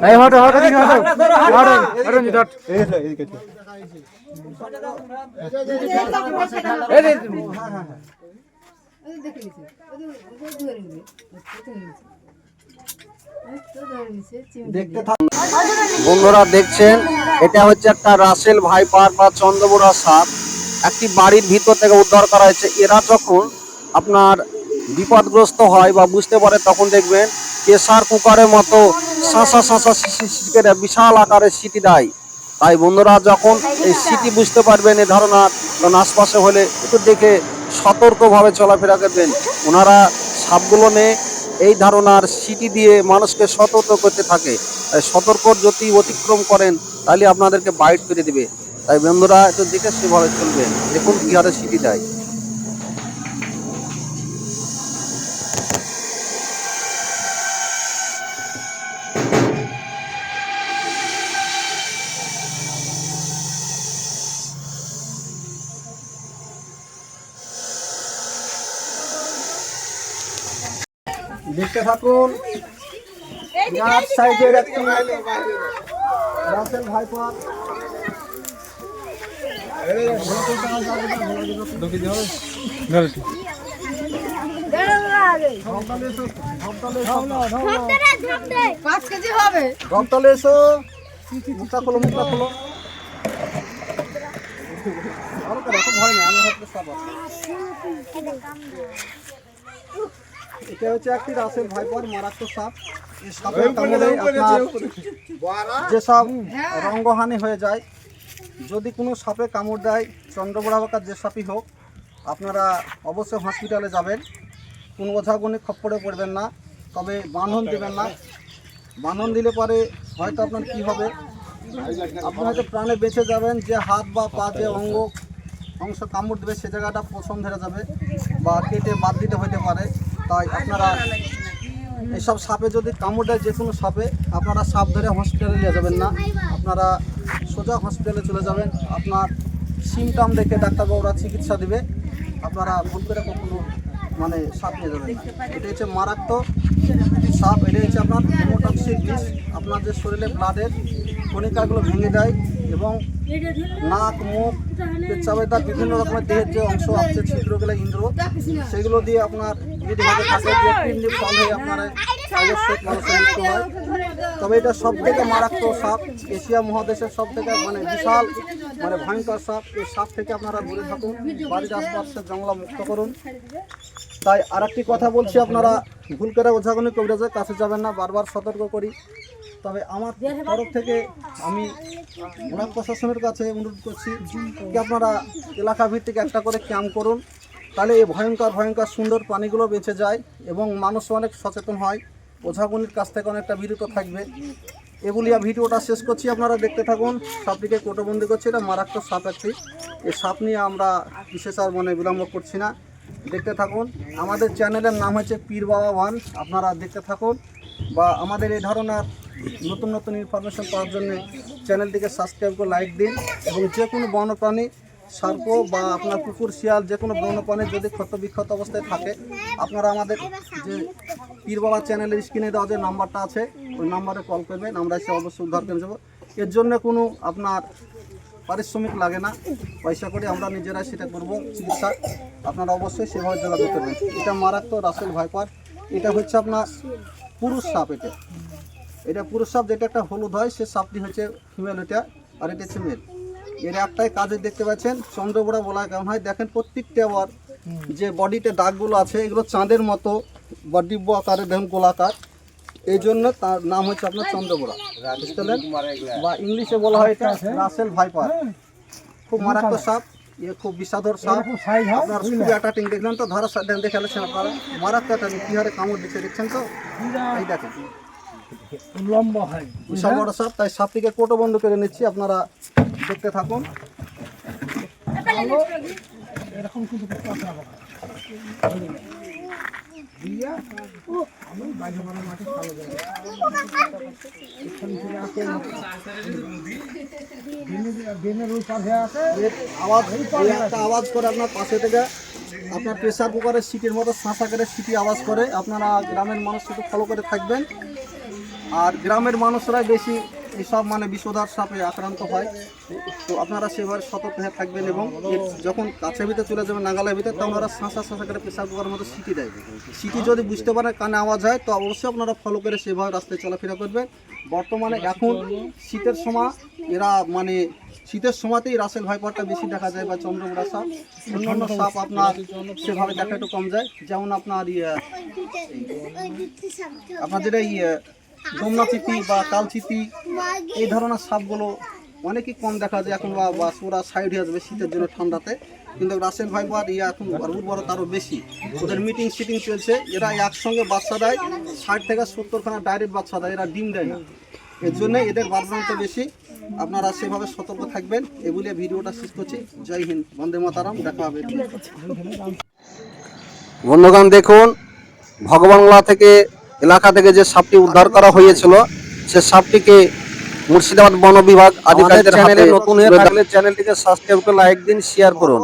এই হটো হটো দিকে হটো হটো হটো নি ডট এই বন্ধুরা দেখছেন এটা হচ্ছে একটা রাসেল ভাইপার বা চন্দ্রবোড়া সাপ, একটি বাড়ির ভিতর থেকে উদ্ধার করা হয়েছে। এরা যখন আপনার বিপদগ্রস্ত হয় বা বুঝতে পারে তখন দেখবেন প্রেসার কুকারের মতো শাঁসা শাঁসা করে বিশাল আকারের সিটি দেয়। তাই বন্ধুরা যখন এই সিটি বুঝতে পারবেন এই ধারণার তখন আশপাশে হলে একটু দেখে সতর্কভাবে চলাফেরা করবেন। ওনারা সাপগুলো নিয়ে এই ধারণার সিটি দিয়ে মানুষকে সতর্ক করতে থাকে। তাই সতর্ক যদি অতিক্রম করেন তাহলে আপনাদেরকে বাইট করে দিবে। তাই বন্ধুরা একটু দেখে সেভাবে চলবেন। দেখুন কি হারে সিটি দেয়। দেখতে থাকুন সাইজের একটি রাসেল ভাইপার। ঘপটালে এসো, মুখটা খোলো, মুখটা খোলো। ভয় নেই, আমি হচ্ছে সাপ। এটা হচ্ছে একটি রাসেল ভাইপার মারাত্মক সাপ। এই সাপের কামড়ে আপনার যেসব রঙ্গহানি হয়ে যায়, যদি কোনো সাপে কামড় দেয় চন্দ্রবোড়া বাঁকার যে সাপই হোক, আপনারা অবশ্যই হসপিটালে যাবেন। কোনো ওঝাগুনি খপ্পরে পড়বেন না, তবে বাঁধন দেবেন না। বাঁধন দিলে পরে হয়তো আপনার কি হবে, আপনি হয়তো প্রাণে বেঁচে যাবেন। যে হাত বা পা যে অংশ কামড় দেবে সে জায়গাটা পছন্দ ধরে যাবে বা কেটে বাদ দিতে হতে পারে। তাই আপনারা এইসব সাপে যদি কামড় দেয়, যে কোনো সাপে, আপনারা সাপ ধরে হসপিটালে নিয়ে যাবেন না, আপনারা সোজা হসপিটালে চলে যাবেন। আপনার সিমটম দেখে ডাক্তারবাবুরা চিকিৎসা দেবে। আপনারা ভুল করে কখনো সাপ নিয়ে যাবেন না। এটা হচ্ছে মারাত্মক সাপ। এটা হচ্ছে আপনার হেমোটক্সিক বিষ। আপনার যে শরীরে ব্লাডের কণিকাগুলো ভেঙে দেয় এবং নাক, মুখ, পেচ্ছাবেদা, বিভিন্ন রকমের দেহের যে অংশ আছে ছিদ্রগুলো, ইন্দ্র, সেগুলো দিয়ে আপনার যদি থাকে কিডনি ফল হয়ে আপনার অবশ্যই মানুষের মৃত্যু হয়। তবে এটা সব থেকে মারাত্মক সাপ, এশিয়া মহাদেশের সব থেকে বিশাল ভয়ঙ্কর সাপ। এই সাপ থেকে আপনারা দূরে থাকুন, বাড়ির আশপাশের জঙ্গল মুক্ত করুন। তাই আর একটি কথা বলছি, আপনারা ভুল করে ওঝাগুনি কবিরাজের কাছে যাবেন না, বারবার সতর্ক করি। তবে আমার তরফ থেকে আমি ব্লক প্রশাসনের কাছে অনুরোধ করছি যে আপনারা এলাকা ভিত্তিক একটা করে ক্যাম্প করুন, তাহলে এই ভয়ঙ্কর সুন্দর প্রাণীগুলো বেঁচে যায় এবং মানুষ অনেক সচেতন হয়, ওঝাগুনির কাছ থেকে অনেকটা বিরত থাকবে। এগুলিয়া ভিডিওটা শেষ করছি, আপনারা দেখতে থাকুন। সাপটিকে কোটোবন্দি করছি, এটা মারাত্মক সাপ একটি। এই সাপ নিয়ে আমরা বিশেষ আর বিলম্ব করছি না, দেখতে থাকুন। আমাদের চ্যানেলের নাম হচ্ছে পীর বাবা ওয়ান। আপনারা দেখতে থাকুন বা আমাদের এই ধরনের নতুন নতুন ইনফরমেশন পাওয়ার জন্য চ্যানেলটিকে সাবস্ক্রাইব করে লাইক দিন। এবং যে কোনো বন্যপ্রাণী, সার্প বা আপনার কুকুর, শিয়াল, যে কোনো বন্যপ্রাণী যদি ক্ষত বিক্ষত অবস্থায় থাকে, আপনারা আমাদের যে পীর বাবা চ্যানেলের স্ক্রিনে দেওয়া যে নাম্বারটা আছে ওই নাম্বারে কল করবেন, আমরা এসে অবশ্যই উদ্ধার করে যাবো। এর জন্য কোনো আপনার পারিশ্রমিক লাগে না, পয়সা করে আমরা নিজেরাই সেটা করবো চিকিৎসা। আপনারা অবশ্যই সেভাবে যোগাযোগ করবেন। এটা মারাত্মক রাসেল ভাইপার। এটা হচ্ছে আপনার পুরুষ সাপ। এটা পুরুষ সাপ, যেটা একটা হলুদ হয় সে সাপটি হচ্ছে ফিমেল, এটা আর এটা হচ্ছে মেল। এর একটাই কাজে দেখতে পাচ্ছেন চন্দ্রবোড়া বলা কেমন হয় দেখেন। প্রত্যেকটা আবার যে বডিতে দাগগুলো আছে এগুলো চাঁদের মতো বা ডিব্ব আকারে দেখুন, গোলাকার। এই জন্য তার নাম হচ্ছে আপনার চন্দ্রবোড়া, বুঝলেন? বা ইংলিশে বলা হয় এটা রাসেল ভাইপার। খুব মারাত্মক সাপ, খুব বিষাদর সাপ। আপনার খুব অ্যাটাকিং দেখলেন তো, ধরা দেখে আলেছেন আপনারা, মারাত্মক অ্যাটাকিং। কী হারে কামড় দিচ্ছে দেখছেন তো, এই দেখেন লম্বা হয় বিশাল বড় সাপ। তাই সাপটিকে কোটো বন্ধ করে নিচ্ছি, আপনারা দেখতে থাকুন। এরকম কিন্তু আওয়াজ করে আপনার পাশে থেকে আপনার প্রেসার কুকারের সিটির মতো শাঁসা করে সিটি আওয়াজ করে। আপনারা গ্রামের মানুষ একটু ফলো করে থাকবেন। আর গ্রামের মানুষরাই বেশি এসব মানে বিষধর সাপে আক্রান্ত হয়। তো আপনারা সেভাবে সতর্ক হয়ে থাকবেন এবং যখন কাছের ভিতরে চলে যাবেন নাগালের ভিতরে তখন ওরা শাঁসা করে প্রেশার কুকারের মতো সিটি দেয়। সিটি যদি বুঝতে পারেন কানে আওয়াজ হয় তো অবশ্যই আপনারা ফলো করে সেভাবে রাস্তায় চলাফেরা করবেন। বর্তমানে এখন শীতের সময় এরা মানে শীতের সময়তেই রাসেল ভাইপারটা বেশি দেখা যায় বা চন্দ্রমুড়া সাপ। অন্যান্য সাপ আপনার সেভাবে দেখা একটু কম যায়, যেমন আপনার আপনার যেটা যমুনা চিতি বা কালচিতি এই ধরনের সাপগুলো অনেকই কম দেখা যায় এখন, বা ওরা সাইড হয়ে আসবে শীতের জন্য ঠান্ডাতে। কিন্তু রাসেল ভাইপার এখন উর্বরতা আরও বেশি। ওদের মিটিং চলছে, এরা একসঙ্গে বাচ্চা দেয় 60 থেকে 70 খানা ডাইরেক্ট বাচ্চা দেয়, এরা ডিম দেয় না। এর জন্য এদের বাড়বাড়ন্ত বেশি। আপনারা সেভাবে সতর্ক থাকবেন। এগুলি ভিডিওটা শেষ করছি। জয় হিন্দ, বন্দে মাতারাম, দেখা হবে। বন্ধুগণ দেখুন, ভগবানগোলা থেকে এলাকা থেকে যে সাপটি উদ্ধার করা হয়েছিল সে সাপটিকে মুর্শিদাবাদ বন বিভাগ আধিকারিকদের হাতে। নতুন হয়ে থাকলে চ্যানেলটিকে সাবস্ক্রাইব করে লাইক দিন, শেয়ার করুন।